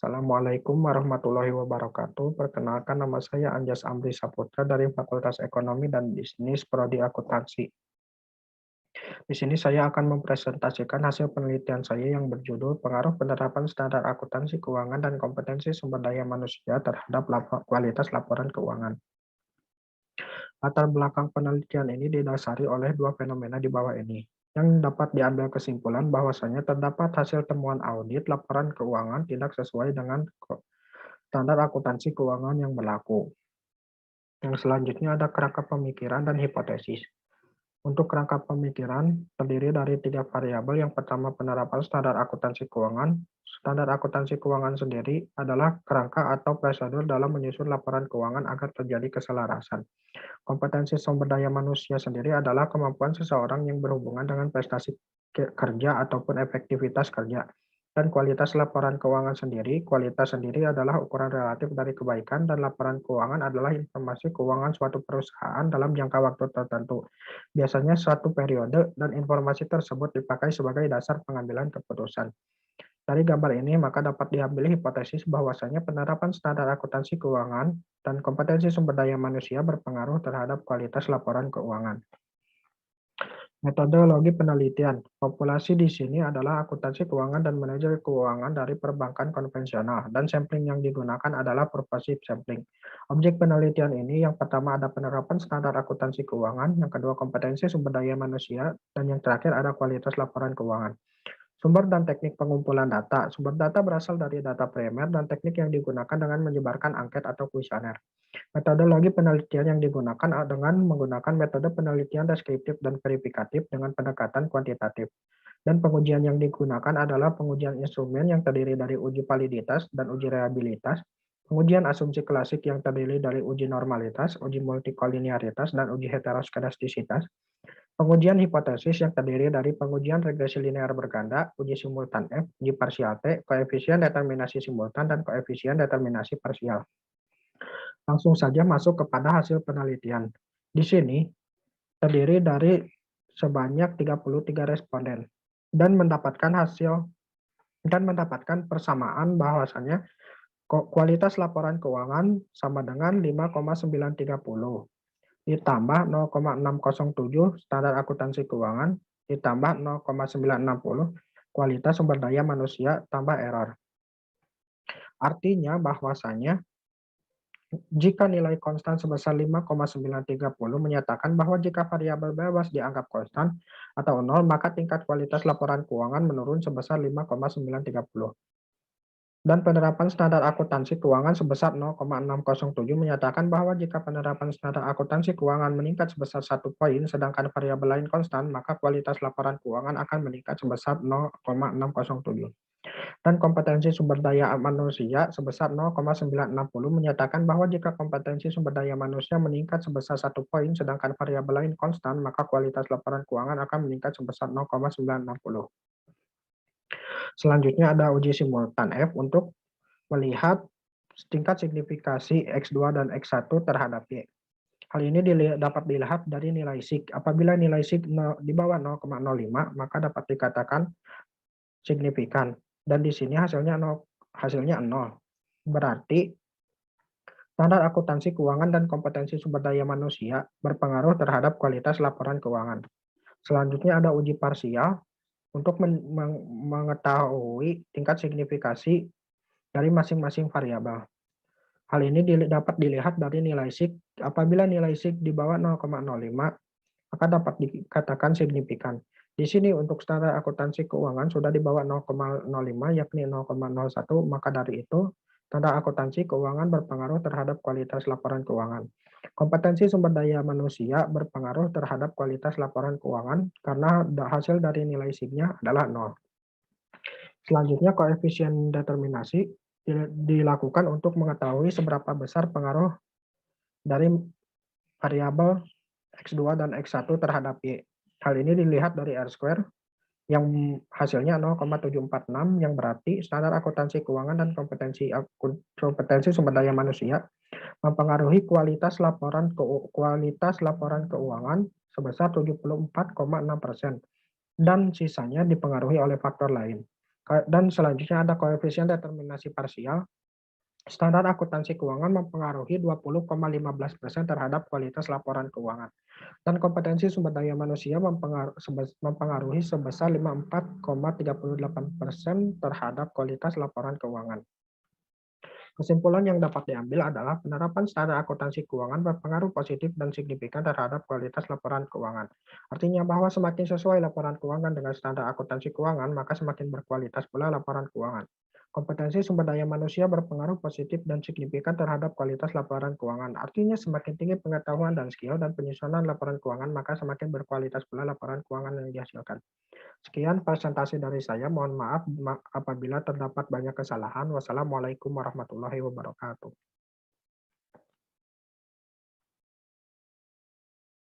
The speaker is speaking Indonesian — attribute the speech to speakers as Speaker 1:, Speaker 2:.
Speaker 1: Assalamualaikum warahmatullahi wabarakatuh. Perkenalkan, nama saya Anjas Amri Saputra dari Fakultas Ekonomi dan Bisnis Prodi Akuntansi. Di sini saya akan mempresentasikan hasil penelitian saya yang berjudul Pengaruh Penerapan Standar Akuntansi Keuangan dan Kompetensi Sumber Daya Manusia Terhadap Kualitas Laporan Keuangan. Latar belakang penelitian ini didasari oleh dua fenomena di bawah ini, yang dapat diambil kesimpulan bahwasanya terdapat hasil temuan audit laporan keuangan tidak sesuai dengan standar akuntansi keuangan yang berlaku. Yang selanjutnya ada kerangka pemikiran dan hipotesis. Untuk kerangka pemikiran terdiri dari 3 variabel. Yang pertama, penerapan standar akuntansi keuangan. Standar akuntansi keuangan sendiri adalah kerangka atau prosedur dalam menyusun laporan keuangan agar terjadi keselarasan. Kompetensi sumber daya manusia sendiri adalah kemampuan seseorang yang berhubungan dengan prestasi kerja ataupun efektivitas kerja. Dan kualitas laporan keuangan sendiri, kualitas sendiri adalah ukuran relatif dari kebaikan, dan laporan keuangan adalah informasi keuangan suatu perusahaan dalam jangka waktu tertentu. Biasanya suatu periode, dan informasi tersebut dipakai sebagai dasar pengambilan keputusan. Dari gambar ini, maka dapat diambil hipotesis bahwasanya penerapan standar akuntansi keuangan dan kompetensi sumber daya manusia berpengaruh terhadap kualitas laporan keuangan. Metodologi penelitian. Populasi di sini adalah akuntansi keuangan dan manajer keuangan dari perbankan konvensional, dan sampling yang digunakan adalah purposive sampling. Objek penelitian ini yang pertama ada penerapan standar akuntansi keuangan, yang kedua kompetensi sumber daya manusia, dan yang terakhir ada kualitas laporan keuangan. Sumber dan teknik pengumpulan data. Sumber data berasal dari data primer dan teknik yang digunakan dengan menyebarkan angket atau kuesioner. Metodologi penelitian yang digunakan dengan menggunakan metode penelitian deskriptif dan verifikatif dengan pendekatan kuantitatif. Dan pengujian yang digunakan adalah pengujian instrumen yang terdiri dari uji validitas dan uji reliabilitas, pengujian asumsi klasik yang terdiri dari uji normalitas, uji multikolinearitas, dan uji heteroskedastisitas, pengujian hipotesis yang terdiri dari pengujian regresi linear berganda, uji simultan F, uji parsial T, koefisien determinasi simultan, dan koefisien determinasi parsial. Langsung saja masuk kepada hasil penelitian. Di sini terdiri dari sebanyak 33 responden dan mendapatkan persamaan bahwasannya kualitas laporan keuangan sama dengan 5,930 ditambah 0,607 standar akuntansi keuangan ditambah 0,960 kualitas sumber daya manusia tambah error. Artinya bahwasanya jika nilai konstan sebesar 5,930 menyatakan bahwa jika variabel bebas dianggap konstan atau 0, maka tingkat kualitas laporan keuangan menurun sebesar 5,930. Dan penerapan standar akuntansi keuangan sebesar 0,607 menyatakan bahwa jika penerapan standar akuntansi keuangan meningkat sebesar 1 poin, sedangkan variabel lain konstan, maka kualitas laporan keuangan akan meningkat sebesar 0,607. Dan kompetensi sumber daya manusia sebesar 0,960 menyatakan bahwa jika kompetensi sumber daya manusia meningkat sebesar 1 poin, sedangkan variabel lain konstan, maka kualitas laporan keuangan akan meningkat sebesar 0,960. Selanjutnya ada uji simultan F untuk melihat tingkat signifikasi X2 dan X1 terhadap Y. Hal ini dapat dilihat dari nilai SIG. Apabila nilai SIG di bawah 0,05, maka dapat dikatakan signifikan. Dan di sini hasilnya 0. Berarti standar akuntansi keuangan dan kompetensi sumber daya manusia berpengaruh terhadap kualitas laporan keuangan. Selanjutnya ada uji parsial untuk mengetahui tingkat signifikasi dari masing-masing variabel. Hal ini dapat dilihat dari nilai SIG. Apabila nilai SIG di bawah 0,05, maka dapat dikatakan signifikan. Di sini untuk standar akuntansi keuangan sudah di bawah 0,05, yakni 0,01, maka dari itu standar akuntansi keuangan berpengaruh terhadap kualitas laporan keuangan. Kompetensi sumber daya manusia berpengaruh terhadap kualitas laporan keuangan karena hasil dari nilai SIG-nya adalah 0. Selanjutnya koefisien determinasi dilakukan untuk mengetahui seberapa besar pengaruh dari variabel X2 dan X1 terhadap Y. Hal ini dilihat dari R-square yang hasilnya 0,746 yang berarti standar akuntansi keuangan dan kompetensi sumber daya manusia mempengaruhi kualitas laporan keuangan sebesar 74,6% dan sisanya dipengaruhi oleh faktor lain. Dan selanjutnya ada koefisien determinasi parsial. Standar akuntansi keuangan mempengaruhi 20,15% terhadap kualitas laporan keuangan. Dan kompetensi sumber daya manusia mempengaruhi sebesar 54,38% terhadap kualitas laporan keuangan. Kesimpulan yang dapat diambil adalah penerapan standar akuntansi keuangan berpengaruh positif dan signifikan terhadap kualitas laporan keuangan. Artinya bahwa semakin sesuai laporan keuangan dengan standar akuntansi keuangan, maka semakin berkualitas pula laporan keuangan. Kompetensi sumber daya manusia berpengaruh positif dan signifikan terhadap kualitas laporan keuangan. Artinya semakin tinggi pengetahuan dan skill dan penyusunan laporan keuangan, maka semakin berkualitas pula laporan keuangan yang dihasilkan. Sekian presentasi dari saya. Mohon maaf apabila terdapat banyak kesalahan. Wassalamualaikum warahmatullahi wabarakatuh.